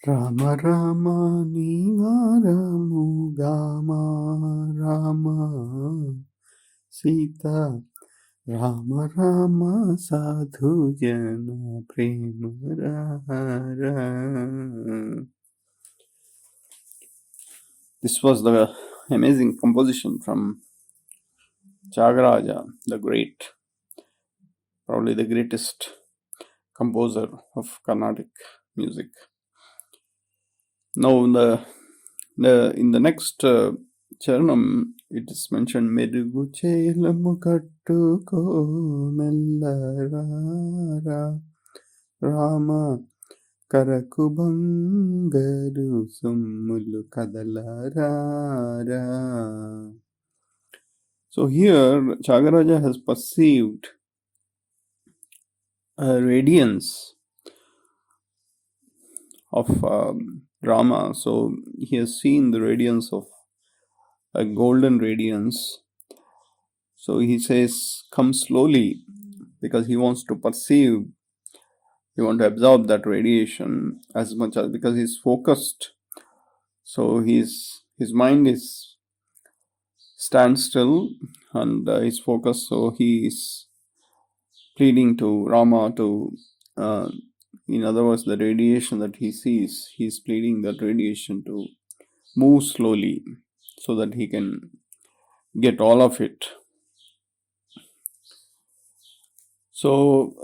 Rama Rama Nivaramu Gama Rama Sita Rama Rama Sadhu Jana Prema Rara. This was the amazing composition from Chagaraja, the great, probably the greatest composer of Carnatic music. Now, in the next charanam, it is mentioned Merugu Chelamu Kattuko Mellara Rama Karaku Bangaru Summulu Kadalara. So here, Chagaraja has perceived a radiance of Rama. So he has seen the radiance of a golden radiance. So he says, come slowly, because he wants to perceive, he wants to absorb that radiation as much as, because he's focused. So his mind is stands still and is focused. So he is pleading to Rama to, in other words, the radiation that he sees, he's pleading that radiation to move slowly so that he can get all of it. So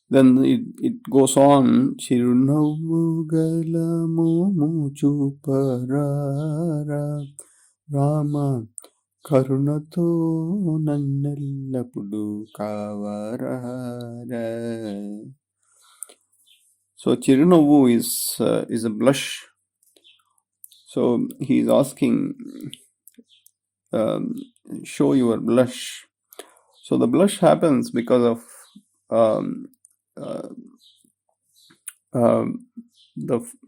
then it goes on. Chirunavugala muchu parara Rama Karunato Nannallapudu Kavarara. So Chirunavu is a blush. So he is asking, show your blush. So the blush happens because of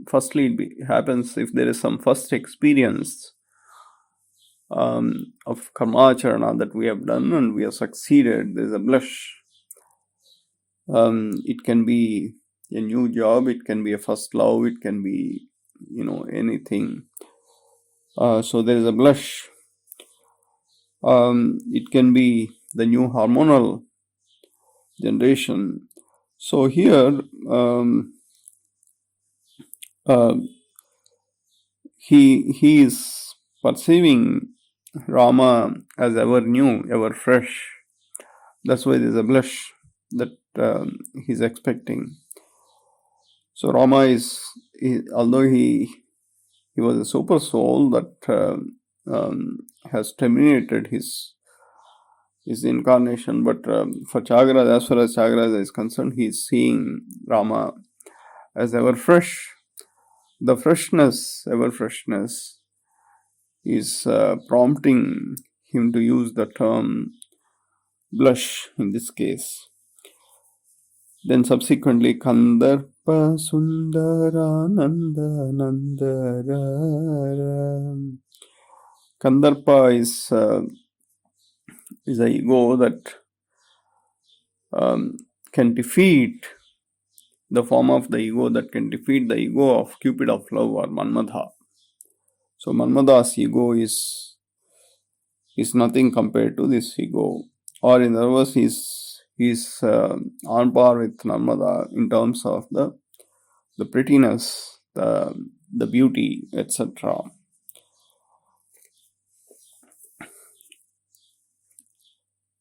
firstly it happens if there is some first experience of karmacharana that we have done and we have succeeded. There is a blush. It can be a new job, it can be a first love, it can be anything. So there is a blush. It can be the new hormonal generation. So here he is perceiving Rama as ever new, ever fresh. That's why there is a blush that he's expecting. So Rama is although he was a super soul that has terminated his incarnation, but for Chagaraja, as far as Chagaraja is concerned, he is seeing Rama as ever fresh. The freshness, ever freshness, is prompting him to use the term blush in this case. Then subsequently, Kandarpa Sundara Nanda Nandara. Kandarpa is a ego that can defeat the form of the ego that can defeat the ego of Cupid of love or Manmadha. So Manmadha's ego is nothing compared to this ego, or in other words, he's on par with Narmada in terms of the prettiness, the beauty, etc.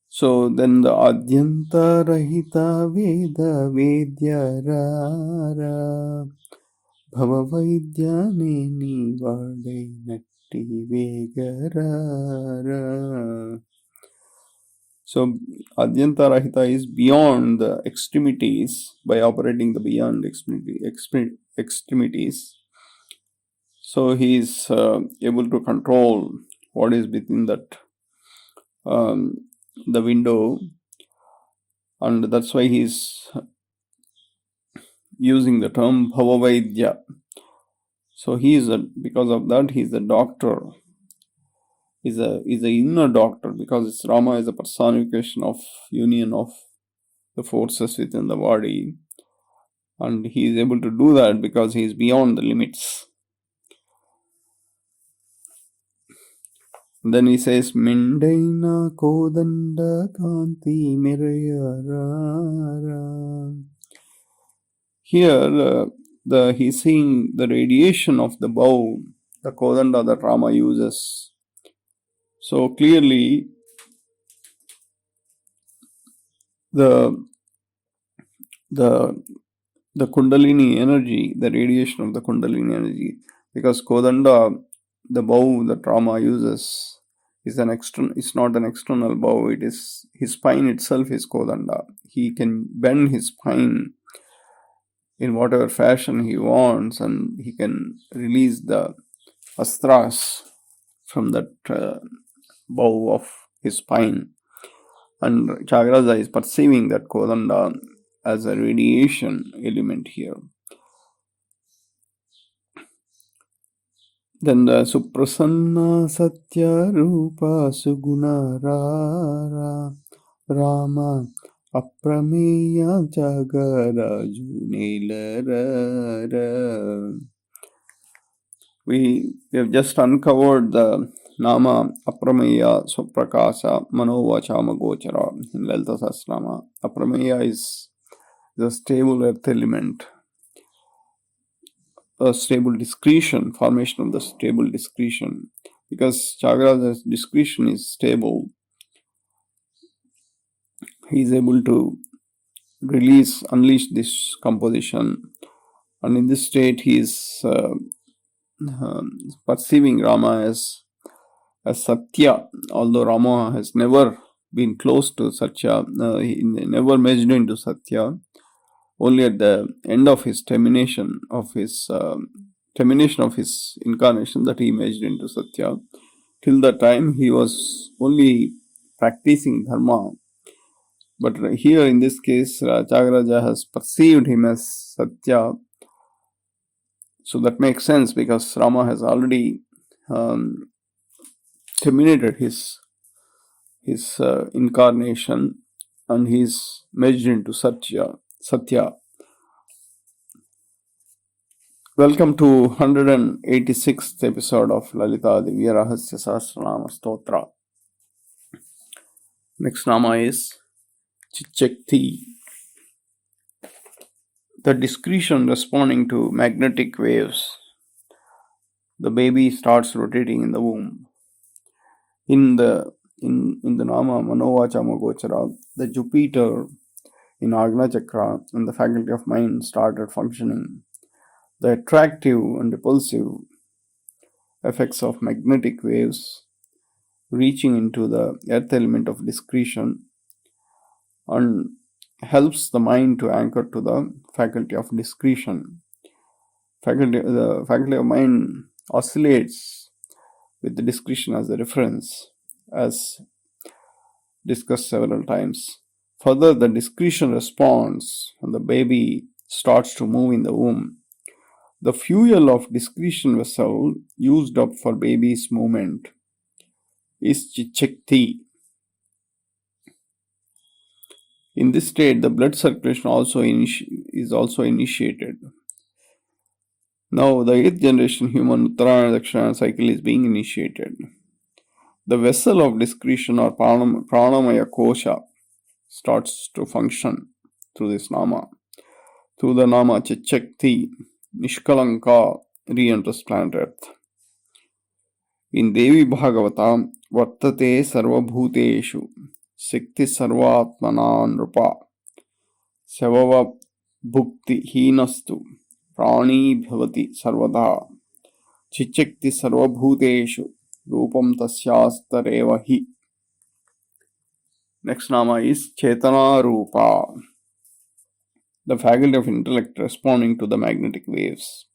So then the Adyanta Rahita Veda Vedya Rara Bhava Vaidya Neni Vade Natti Vegarara. So Adyanta Rahita is beyond the extremities, by operating the beyond extremities. So he is able to control what is within that the window, and that's why he is using the term Bhavavaidya. So he is because of that he is a doctor. Is a inner doctor, because Rama is a personification of union of the forces within the body. And he is able to do that because he is beyond the limits. Then he says, Mindaina Kodanda Kanti Mirayara. Here, he's seeing the radiation of the bow, the Kodanda that Rama uses. So clearly, the Kundalini energy, the radiation of the Kundalini energy, because Kodanda, the bow that Rama uses, is it's not an external bow. It is his spine itself is Kodanda. He can bend his spine in whatever fashion he wants, and he can release the astras from that bow of his spine. And Chakraja is perceiving that Kodanda as a radiation element here. Then the Suprasanna Satya Rupa Suguna Rama Aprameya Jagara Junelara. We have just uncovered the Nama Aprameya Suprakasa Manovachama Gochara in Lalitha Sahasranaam. Aprameya is the stable earth element, a stable discretion, formation of the stable discretion. Because Chakra's discretion is stable, he is able to unleash this composition, and in this state he is perceiving Rama as Satya, although Rama has never been close to Satya, he never merged into Satya. Only at the end of his termination of his incarnation that he merged into Satya. Till that time he was only practicing dharma. But here in this case, Chakraja has perceived him as Satya. So that makes sense because Rama has already terminated his incarnation, and he is merged into Satya. Welcome to 186th episode of Lalitha Sahasranam Stotra. Next Nama is Chichakti. The discretion responding to magnetic waves. The baby starts rotating in the womb. In the Nama Manovachama Gochara, the Jupiter in Agna Chakra and the faculty of mind started functioning. The attractive and repulsive effects of magnetic waves reaching into the earth element of discretion and helps the mind to anchor to the faculty of discretion. The faculty of mind oscillates with the discretion as a reference, as discussed several times. Further, the discretion responds and the baby starts to move in the womb. The fuel of discretion vessel used up for baby's movement is Chichakti. In this state, the blood circulation is also initiated. Now, the 8th generation human Uttarayana Dakshina cycle is being initiated. The vessel of discretion or Pranamaya Kosha starts to function through this Nama. Through the Nama Chichakti, Nishkalanka re-enters planet Earth. In Devi Bhagavata, Vartate Sarvabhuteshu, Sikti Sarvatmanan Rupa, Savava Bhukti Hinastu, Prani Bhavati Sarvada, Chichakti Sarvabhuteshu, Rupam Tasyastarevahi. Next Nama is Chetana Rupa, the faculty of intellect responding to the magnetic waves.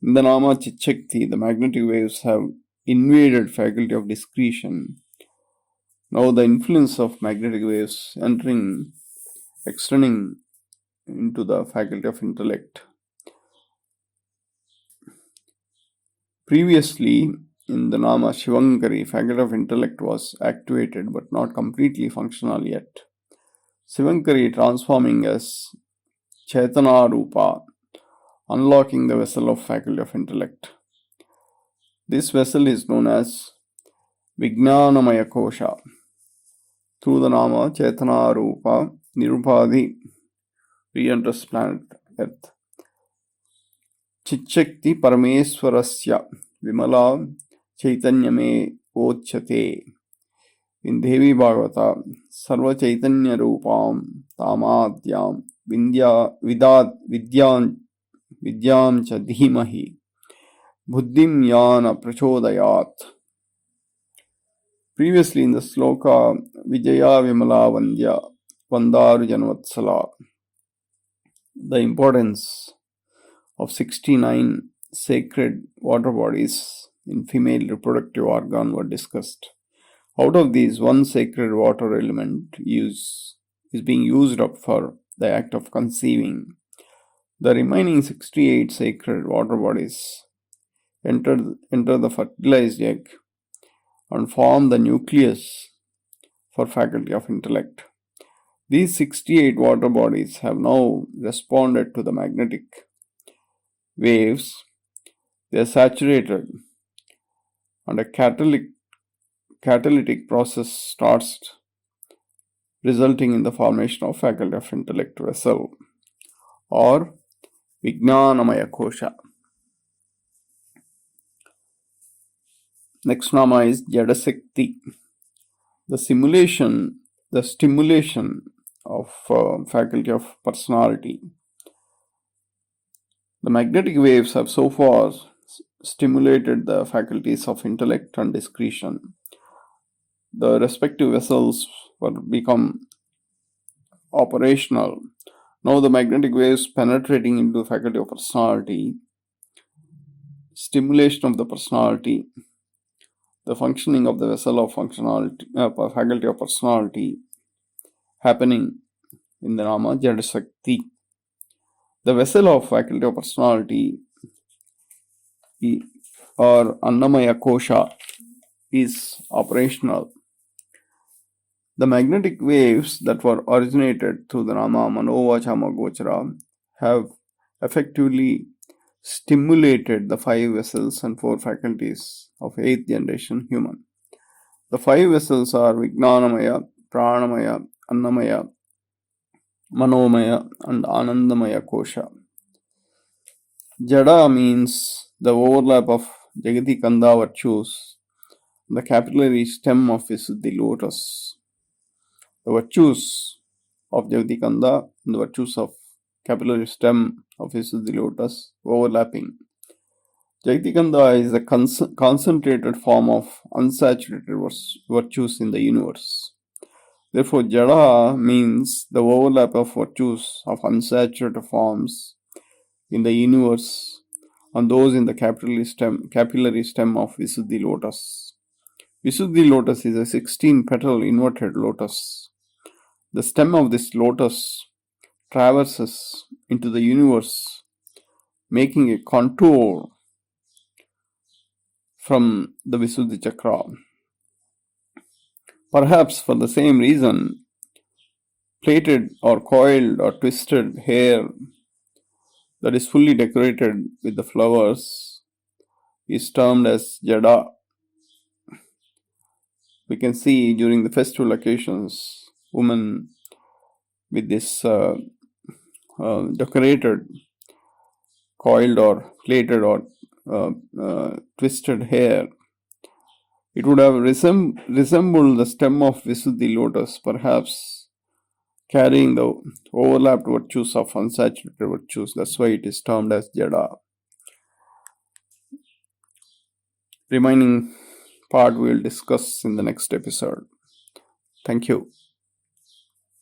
In the Nama Chichakti, the magnetic waves have invaded faculty of discretion. Now the influence of magnetic waves extending into the faculty of intellect. Previously, in the Nama Shivankari, faculty of intellect was activated but not completely functional yet. Shivankari transforming as Chaitana Rupa, unlocking the vessel of faculty of intellect. This vessel is known as Vijnanamaya Kosha. Through the Nama Chaitana Rupa, Nirupadi re-enters planet Earth. Chitshakti Parameswarasya Vimala Chaitanyame Ochate. In Devi Bhagavata, Sarva Chaitanya Rupam Tamadyam Vidyam Cha Dhimahi Buddhim Yana Prachodayat. Previously in the sloka Vijaya Vimala Vandya Vandaru Janvatsala, the importance of 69 sacred water bodies in female reproductive organ were discussed. Out of these, one sacred water element is being used up for the act of conceiving. The remaining 68 sacred water bodies enter the fertilized egg and form the nucleus for faculty of intellect. These 68 water bodies have now responded to the magnetic waves. They are saturated and a catalytic process starts, resulting in the formation of faculty of intellect vessel or Vijnanamaya Kosha. Next nama is Jadasakti. The stimulation of faculty of personality. The magnetic waves have so far stimulated the faculties of intellect and discretion. The respective vessels were become operational. Now the magnetic waves penetrating into the faculty of personality, stimulation of the personality, the functioning of the vessel of faculty of personality happening in the Nama Jadasakti. The vessel of faculty of personality or Annamaya Kosha is operational. The magnetic waves that were originated through the Nama Manovachama Gochara have effectively stimulated the 5 vessels and 4 faculties of 8th generation human. The 5 vessels are Vijnanamaya, Pranamaya, Annamaya, Manomaya and Anandamaya Kosha. Jada means the overlap of Jagati Kanda virtues, the capillary stem of Visuddhi lotus. The virtues of Jagati Kanda and the virtues of capillary stem of Visuddhi lotus overlapping. Jagati Kanda is a concentrated form of unsaturated virtues in the universe. Therefore, Jada means the overlap of virtues of unsaturated forms in the universe and those in the capillary stem of Visuddhi lotus. Visuddhi lotus is a 16-petal inverted lotus. The stem of this lotus traverses into the universe, making a contour from the Visuddhi Chakra. Perhaps for the same reason, plaited or coiled or twisted hair that is fully decorated with the flowers is termed as Jada. We can see during the festival occasions, women with this decorated, coiled or plaited or twisted hair. It would have resembled the stem of Visuddhi lotus, perhaps carrying the overlapped virtues of unsaturated virtues. That's why it is termed as Jada. Remaining part we will discuss in the next episode. Thank you.